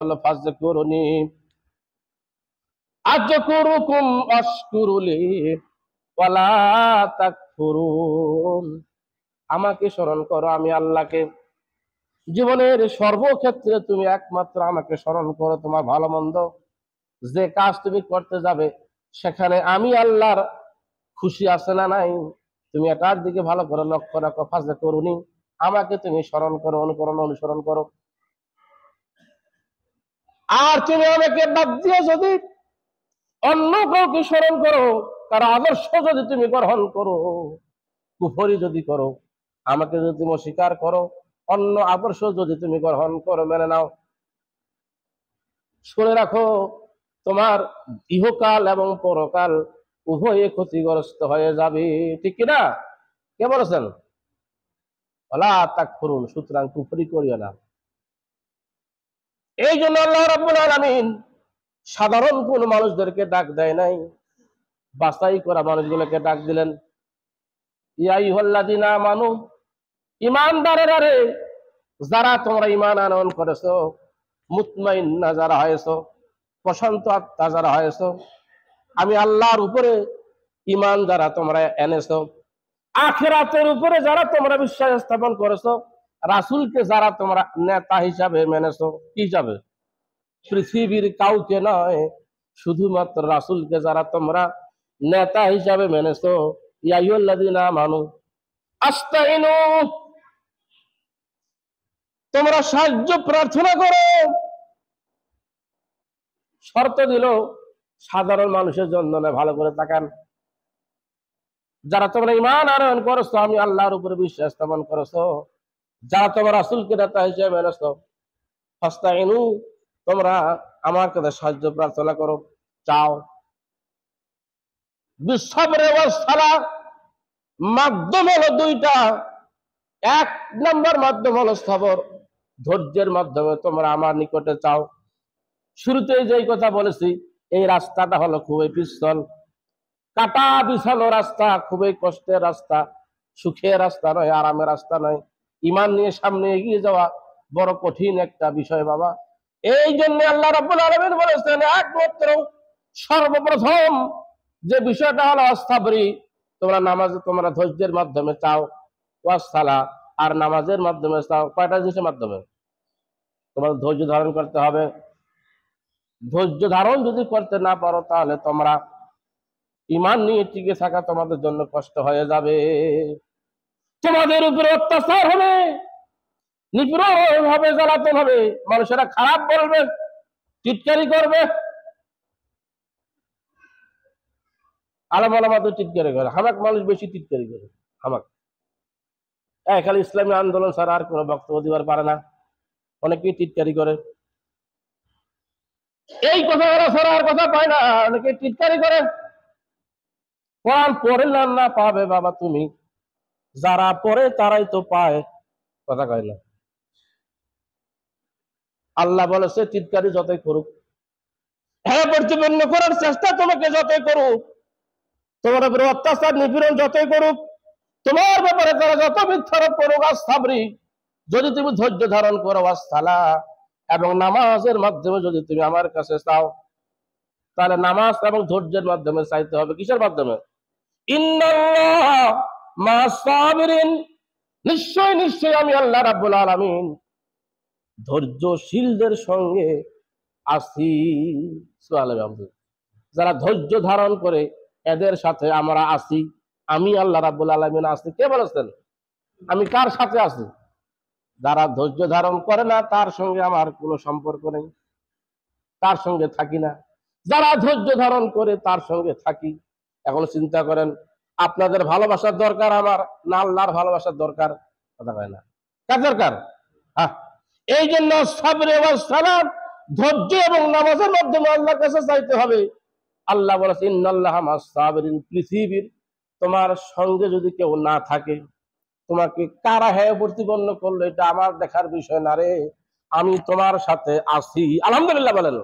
ফাযকুরুনি আযকুরুকুম ওয়াশকুরুলি ওয়ালা তাকফুরুন। আমাকে স্মরণ করো, আমি আল্লাহকে। জীবনের সর্বক্ষেত্রে তুমি একমাত্র আমাকে স্মরণ করো। তোমার ভালো মন্দ যে কাজ তুমি করতে যাবে, সেখানে আমি আল্লাহর খুশি আছে না নাই, তুমি এটার দিকে ভালো করে লক্ষ্য রাখো। ফাযকুরুনি, আমাকে তুমি স্মরণ করো, অনুসরণ করো। আর তুমি আমাকে বাদ দিয়ে যদি অন্য কাউকে স্মরণ করো, তার আদর্শ যদি তুমি গ্রহণ করো, কুফরি যদি করো, আমাকে যদি তুমি অস্বীকার করো, অন্য আদর্শ যদি তুমি গ্রহণ করো, মেনে নাও, শুনে রাখো তোমার ইহকাল এবং পরকাল উভয়ে ক্ষতিগ্রস্ত হয়ে যাবে। ঠিক কিনা? কে বলেছেন? ওয়ালা তাকফুরুন, সুতরাং কুফরি করিও না। এই জন্য আল্লাহ রাব্বুল আলামিন সাধারণ কোন মানুষদেরকে ডাক দেয় নাই, বাছাই করা মানুষগুলোকে ডাক দিলেন। ইয়া আইয়ুহাল্লাযীনা আমানু, ঈমানদারেরা রে, যারা তোমরা ঈমান আনয়ন করেছো, মুতমাইন্না যারা হয়েছো, প্রশান্ত আত্মা যারা হয়েছো, আমি আল্লাহর উপরে ঈমান যারা তোমরা এনেছো, আখিরাতের উপরে যারা তোমরা বিশ্বাস স্থাপন করেছো, রাসূলকে যারা তোমরা নেতা হিসাবে মেনেছো, কি হিসাবে? পৃথিবীর কাউকে নয়, শুধুমাত্র রাসূলকে যারা তোমরা নেতা হিসাবে মেনেছো, ইয়া আইয়ুহাল্লাযীনা আমানু আস্তাইনু, তোমরা সাহায্য প্রার্থনা করো। শর্ত দিল সাধারণ মানুষের জন্য না, ভালো করে তাকান। যারা তোমরা ঈমান আনয়ন করেছো, আমি আল্লাহর উপরে বিশ্বাস স্থাপন করেছো, যারা তোমরা রাসূলকে নেতা হিসেবে মেনেছো, ফাস্তাইনু, তোমরা আমার কাছে সাহায্য প্রার্থনা করো, চাও। বিসবরে ওয়াস সালাহ, মাধ্যম হলো দুইটা। এক নম্বর মাধ্যম হলো সবর, ধৈর্যের মাধ্যমে তোমরা আমার নিকটে চাও। শুরুতেই যেই কথা বলেছি, এই রাস্তাটা হলো খুবই পিচ্ছিল, কাটা বিছানো রাস্তা, খুবই কষ্টের রাস্তা, সুখের রাস্তা নয়, আরামের রাস্তা নয়। ঈমান নিয়ে সামনে এগিয়ে যাওয়া বড় কঠিন একটা বিষয় বাবা। এই জন্য আল্লাহ রাব্বুল আলামিন বলেছেন, একমাত্র সর্বপ্রথম যে বিষয়টা হলো আস্তাবরি, তোমরা নামাজে তোমরা ধৈর্যের মাধ্যমে চাও, ওয়াস সালাহ, আর নামাজের মাধ্যমে চাও। কয়টা জিনিসের মাধ্যমে? তোমার ধৈর্য ধারণ করতে হবে। ধৈর্য ধারণ যদি করতে না পারো, তাহলে তোমরা ঈমান নিয়ে টিকে থাকা তোমাদের জন্য কষ্ট হয়ে যাবে। তোমাদের উপরে অত্যাচার হবে, নিপীড়ন হবে, জ্বালাতন হবে, মানুষেরা খারাপ বলবে, টিটকারি করবে। আলেম ওলামা তো টিটকারি করে, হামাক মানুষ বেশি টিটকারি করে। হামাক খালি ইসলামী আন্দোলন ছাড়া আর কোনো বক্তব্য দিবার পারে না, অনেকেই টিটকারি করে। এই কথা ছাড়া আর কথা পায় না, অনেকে টিটকারি করে। কোরআন পড়লে না পাবে বাবা তুমি, যারা পড়ে তারাই তো পায়। কথা কয় না? আল্লাহ বলেছে টিটকারি যতই করুক, হ্যাঁ, প্রতিপন্ন করার চেষ্টা তোমাকে যতই করুক, তোমার উপরে অত্যাচার নিপীড়ন যতই করুক, তোমার ব্যাপারে তারা যত মিথ্যারোপ করুক, আস্তাবরি, যদি তুমি ধৈর্য ধারণ করো, ওয়াসসালাহ, এবং নামাজের মাধ্যমে যদি তুমি আমার কাছে চাও, তাহলে নামাজ এবং ধৈর্যের মাধ্যমে চাইতে হবে। কিসের মাধ্যমে? ইন্নাল্লাহ মা'আস সাবিরিন, নিশ্চয় নিশ্চয় আমি আল্লাহ রাব্বুল আলামিন ধৈর্যশীলদের সঙ্গে আছি। সুবহানাল্লাহ। যারা ধৈর্য ধারণ করে এদের সাথে আমরা আছি, আমি আল্লাহ রাব্বুল আলামিন আছি। কে বলেছেন? আমি কার সাথে আছি? যারা ধৈর্য ধারণ করে না, তার সঙ্গে আমার কোনো সম্পর্ক নেই, তার সঙ্গে থাকি না। যারা ধৈর্য ধারণ করে তার সঙ্গে থাকি। এখন চিন্তা করেন, আপনাদের ভালোবাসার দরকার আমার না আল্লাহর ভালোবাসার দরকার? কথা হয় না, কার দরকার? হ্যাঁ, এই জন্য সাবরে ওয়াস সালাত, ধৈর্য এবং নামাজের মাধ্যমে আল্লাহর কাছে চাইতে হবে। আল্লাহ বলেছে ইন্নাল্লাহা মা'আস সাবিরিন, পৃথিবীর তোমার সঙ্গে যদি কেউ না থাকে, তোমাকে কারা হ্যাঁ প্রতিপন্ন করলো এটা আমার দেখার বিষয় না রে, আমি তোমার সাথে আছি। আলহামদুলিল্লাহ বলেন।